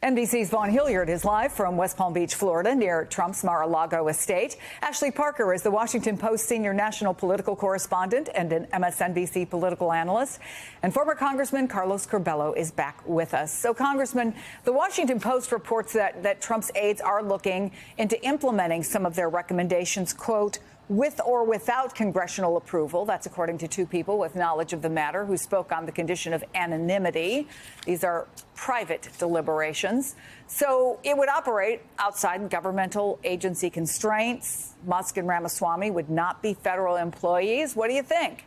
NBC's Vaughn Hilliard is live from West Palm Beach, Florida, near Trump's Mar-a-Lago estate. Ashley Parker is the Washington Post senior national political correspondent and an MSNBC political analyst. And former Congressman Carlos Curbelo is back with us. So, Congressman, the Washington Post reports that Trump's aides are looking into implementing some of their recommendations, quote, with or without congressional approval. That's according to two people with knowledge of the matter who spoke on the condition of anonymity. These are private deliberations. So it would operate outside governmental agency constraints. Musk and Ramaswamy would not be federal employees. What do you think?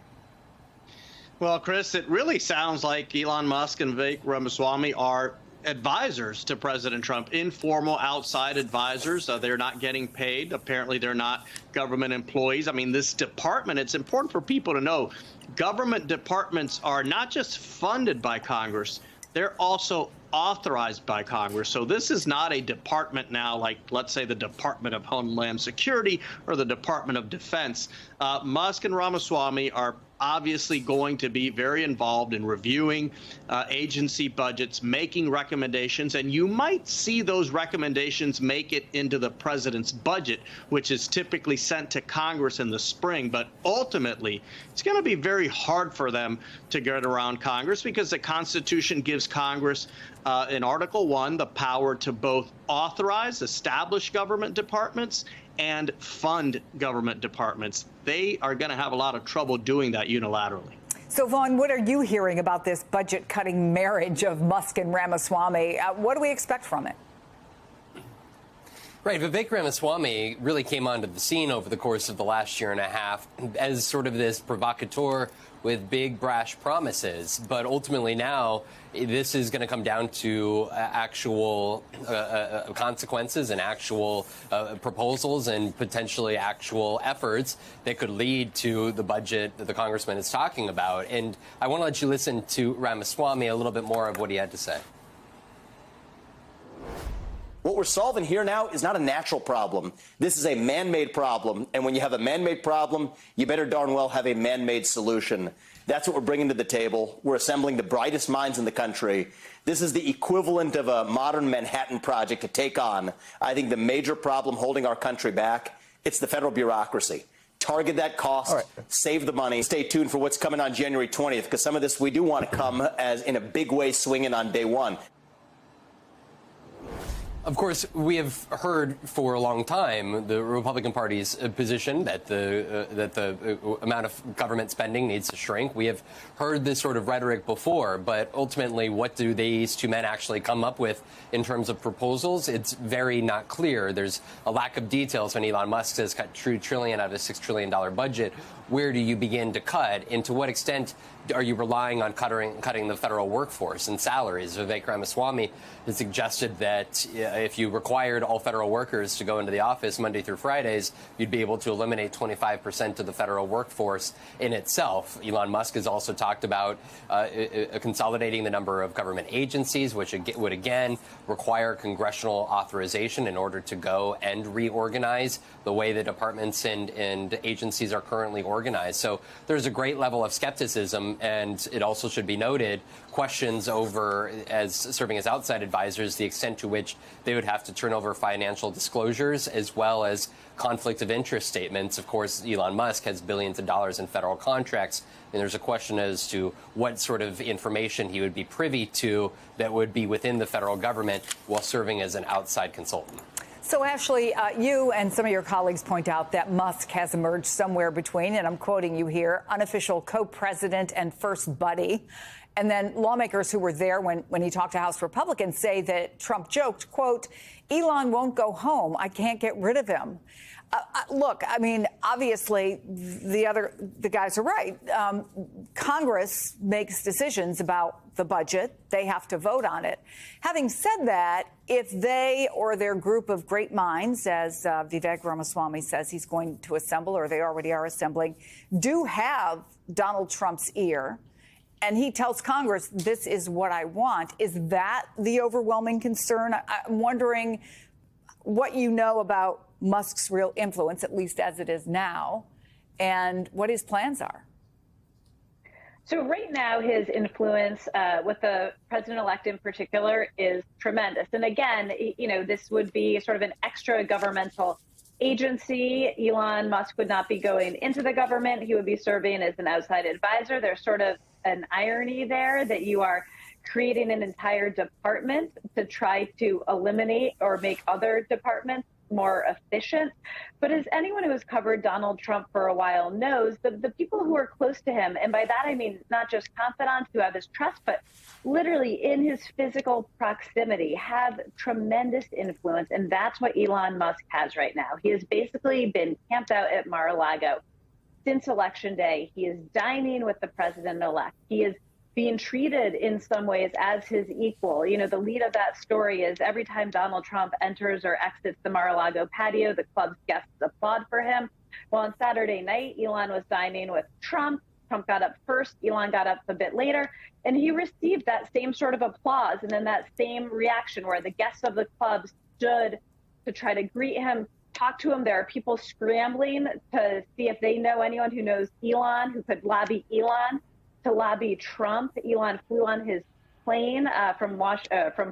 Well, Chris, it really sounds like Elon Musk and Vivek Ramaswamy are advisors to President Trump, informal outside advisors. They're not getting paid. Apparently, they're not government employees. I mean, this department, it's important for people to know, government departments are not just funded by Congress, they're also authorized by Congress. So this is not a department now like, let's say, the Department of Homeland Security or the Department of Defense. Musk and Ramaswamy are obviously going to be very involved in reviewing agency budgets, making recommendations, and you might see those recommendations make it into the president's budget, which is typically sent to Congress in the spring. But ultimately, it's going to be very hard for them to get around Congress because the Constitution gives Congress in Article 1 the power to both authorize, establish government departments and fund government departments. They are going to have a lot of trouble doing that unilaterally. So, Vaughn, what are you hearing about this budget-cutting marriage of Musk and Ramaswamy? What do we expect from it? Right. Vivek Ramaswamy really came onto the scene over the course of the last year and a half as sort of this provocateur with big, brash promises. But ultimately now, this is going to come down to actual consequences and actual proposals and potentially actual efforts that could lead to the budget that the congressman is talking about. And I want to let you listen to Ramaswamy a little bit more of what he had to say. What we're solving here now is not a natural problem. This is a man-made problem. And when you have a man-made problem, you better darn well have a man-made solution. That's what we're bringing to the table. We're assembling the brightest minds in the country. This is the equivalent of a modern Manhattan Project to take on, I think, the major problem holding our country back. It's the federal bureaucracy. Target that cost, save the money. Stay tuned for what's coming on January 20th, because some of this we do want to come as in a big way swinging on day one. Of course, we have heard for a long time the Republican Party's position that the amount of government spending needs to shrink. We have heard this sort of rhetoric before, but ultimately, what do these two men actually come up with in terms of proposals? It's very not clear. There's a lack of details when Elon Musk says cut $2 trillion out of a $6 trillion budget. Where do you begin to cut? And to what extent are you relying on cutting the federal workforce and salaries? Vivek Ramaswamy has suggested that if you required all federal workers to go into the office Monday through Fridays, you'd be able to eliminate 25% of the federal workforce in itself. Elon Musk has also talked about consolidating the number of government agencies, which would again require congressional authorization in order to go and reorganize the way the departments and agencies are currently organized. So there's a great level of skepticism, and it also should be noted, questions over, as serving as outside advisors, the extent to which they would have to turn over financial disclosures as well as conflict of interest statements. Of course, Elon Musk has billions of dollars in federal contracts, and there's a question as to what sort of information he would be privy to that would be within the federal government while serving as an outside consultant. So, Ashley, you and some of your colleagues point out that Musk has emerged somewhere between, and I'm quoting you here, unofficial co-president and first buddy. And then lawmakers who were there when he talked to House Republicans say that Trump joked, quote, Elon won't go home. I can't get rid of him. Look, I mean, obviously, the guys are right. Congress makes decisions about the budget. They have to vote on it. Having said that, if they or their group of great minds, as Vivek Ramaswamy says he's going to assemble, or they already are assembling, do have Donald Trump's ear, and he tells Congress, this is what I want, is that the overwhelming concern? I'm wondering what you know about Musk's real influence, at least as it is now, and what his plans are. So right now, his influence with the president-elect in particular is tremendous. And again, this would be sort of an extra governmental agency. Elon Musk would not be going into the government. He would be serving as an outside advisor. There's sort of an irony there that you are creating an entire department to try to eliminate or make other departments more efficient. But as anyone who has covered Donald Trump for a while knows, the people who are close to him, and by that I mean not just confidants who have his trust, but literally in his physical proximity, have tremendous influence. And that's what Elon Musk has right now. He has basically been camped out at Mar-a-Lago since Election Day. He is dining with the president-elect. He is being treated in some ways as his equal. The lead of that story is every time Donald Trump enters or exits the Mar-a-Lago patio, the club's guests applaud for him. Well, on Saturday night, Elon was dining with Trump. Trump got up first, Elon got up a bit later, and he received that same sort of applause and then that same reaction where the guests of the club stood to try to greet him, talk to him. There are people scrambling to see if they know anyone who knows Elon, who could lobby Elon to lobby Trump. Elon flew on his plane from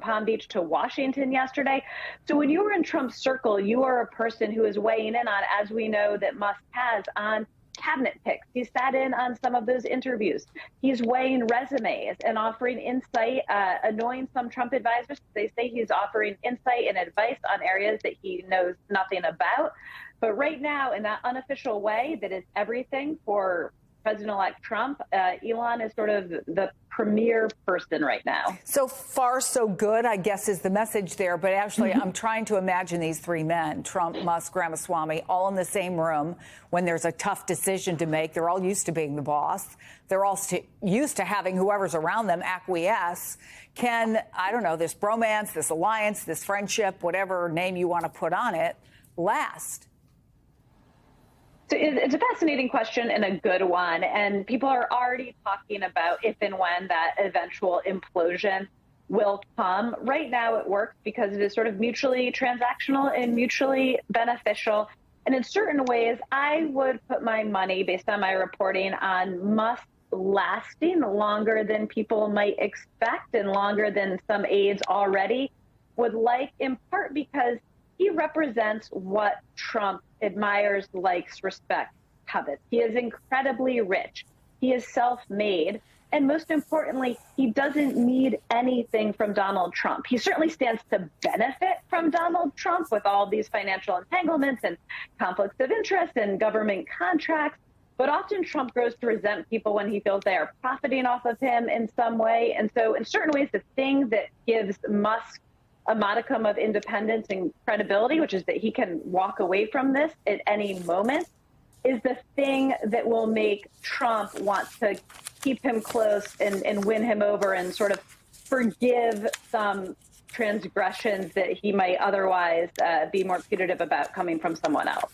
Palm Beach to Washington yesterday. So when you were in Trump's circle, you are a person who is weighing in on, as we know that Musk has, on cabinet picks. He sat in on some of those interviews. He's weighing resumes and offering insight, annoying some Trump advisors. They say he's offering insight and advice on areas that he knows nothing about. But right now, in that unofficial way, that is everything for President-elect Trump, Elon is sort of the premier person right now. So far, so good, I guess, is the message there. But actually, I'm trying to imagine these three men, Trump, Musk, Ramaswamy, all in the same room when there's a tough decision to make. They're all used to being the boss. They're all used to having whoever's around them acquiesce. Can, I don't know, this bromance, this alliance, this friendship, whatever name you want to put on it, last? So it's a fascinating question and a good one. And people are already talking about if and when that eventual implosion will come. Right now it works because it is sort of mutually transactional and mutually beneficial. And in certain ways, I would put my money, based on my reporting, on Musk lasting longer than people might expect and longer than some aides already would like, in part because he represents what Trump admires, likes, respects, covets. He is incredibly rich. He is self-made. And most importantly, he doesn't need anything from Donald Trump. He certainly stands to benefit from Donald Trump with all these financial entanglements and conflicts of interest and government contracts. But often Trump grows to resent people when he feels they are profiting off of him in some way. And so in certain ways, the thing that gives Musk a modicum of independence and credibility, which is that he can walk away from this at any moment, is the thing that will make Trump want to keep him close and win him over and sort of forgive some transgressions that he might otherwise be more punitive about coming from someone else.